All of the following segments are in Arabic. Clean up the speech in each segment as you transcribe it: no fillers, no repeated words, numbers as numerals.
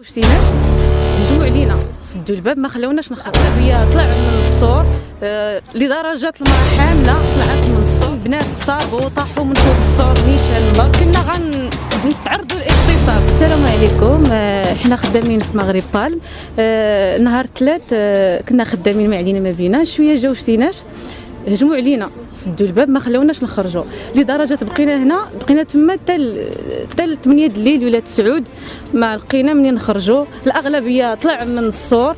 شتيناش هجموا علينا، سدوا الباب، ما خلاوناش نخرج. هي طلع من السور لدرجه المراه حامله طلعت من السور، البنات تصابوا طاحوا من فوق السور نيشان النار. كنا غنتعرضوا للاغتصاب. السلام عليكم، حنا خدامين في مغرب بالم. نهار الثلاث كنا خدامين ما علينا ما بينا، شويه جاو شتيناش هجموا علينا، سدوا الباب، ما خلاوناش نخرجوا، لدرجه بقينا تما حتى 8 د الليل ولا 9 ما لقينا منين نخرجوا. الاغلبيه طلع من السور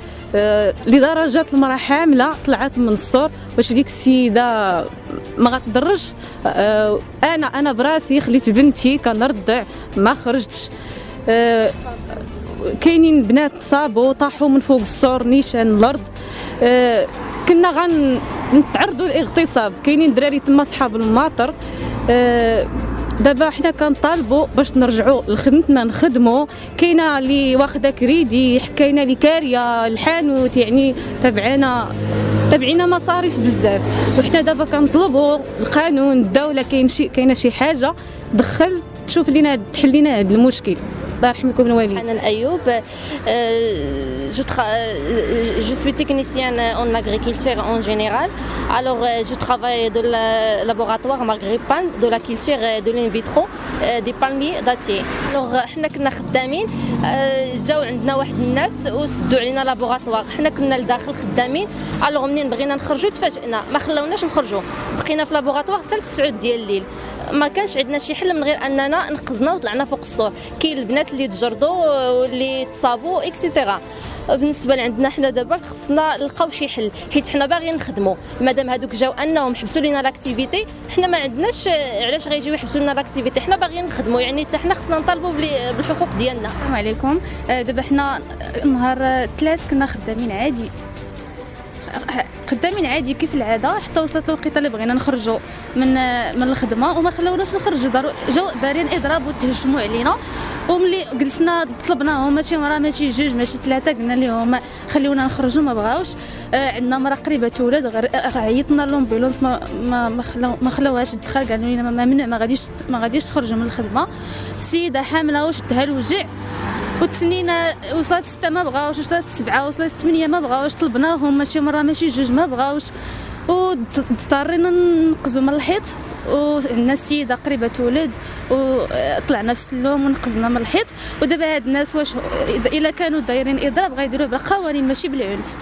لدرجه المراه حامله طلعت من السور. واش ديك السيده ما غتضرش؟ انا براسي خليت بنتي كنرضع ما خرجتش. كاينين بنات تصابوا طاحوا من فوق السور نيشان الارض. كنا غنتعرضوا للاغتصاب. كاينين دراري تما صحاب الماطر. دابا حنا كنطالبوا باش نرجعوا لخدمتنا نخدموا. كاينه اللي واخده كريدي، كاينه اللي كاريه الحانوت، يعني تبعينا مصاريف بزاف. وحنا دابا كنطلبوا القانون، الدوله كاينه شي حاجه تدخل تشوف لينا تحل لنا هذا المشكل. الله يرحمكم الوالدين. أنا أيوب، je suis technicienne en agriculture en général. Alors je travaille dans le laboratoire Maghreb Palm de la culture de l'in vitro des palmiers dattiers. Alors حنا كنا خدامين، جاو عندنا واحد الناس وسدوا علينا لابوغاتوار. حنا كنا لداخل خدامين. الوغ منين بغينا نخرجوا تفاجئنا، ما خلاوناش نخرجوا، بقينا في لابوغاتوار حتى 9 ديال الليل. ما كانش عندنا شي حل من غير اننا نقزنا وطلعنا فوق السور. كاين البنات اللي تجردوا واللي تصابوا اكسيتيرا. بالنسبه لعندنا حنا دابا خصنا نلقاو شي حل، حيت حنا باغيين نخدموا. مادام هذوك جاو انهم حبسوا لينا لاكتيفيتي، حنا ما عندناش علاش غيجيو يحبسوا لنا لاكتيفيتي. حنا باغيين نخدموا، يعني حتى حنا خصنا نطالبوا بالحقوق ديالنا. السلام عليكم. دابا حنا نهار الثلاث كنا خدامين عادي كيف العاده، حتى وصلت الوقيته اللي بغينا نخرجوا من الخدمه وما خلاوناش نخرجوا. جاو دارين اضراب وتهجموا علينا. وملي جلسنا طلبناهم، ماشي مرة ماشي جوج ماشي ثلاثه، قلنا لهم خليونا نخرجوا، ما بغاوش. عندنا مرة قريبه ولاد، عيطنا لومبيلونس ما خلاوهاش تدخل، قالوا لنا ممنوع، ما غاديش تخرجوا من الخدمه. السيده حامله وشدها الوجع وتسنينا، وصلت 6 ما بغاوش، وصلت 7، وصلت 8 ما بغاوش. طلبناهم ماشي مره ماشي جوج ما بغاوش، واضطرينا ننقزوا من الحيط. وعندنا السيده قريبه ولد وطلعنا في السلوم ونقزنا من الحيط. ودابا هاد الناس واش الا كانوا دايرين اضراب غيديروه بالقوانين ماشي بالعنف.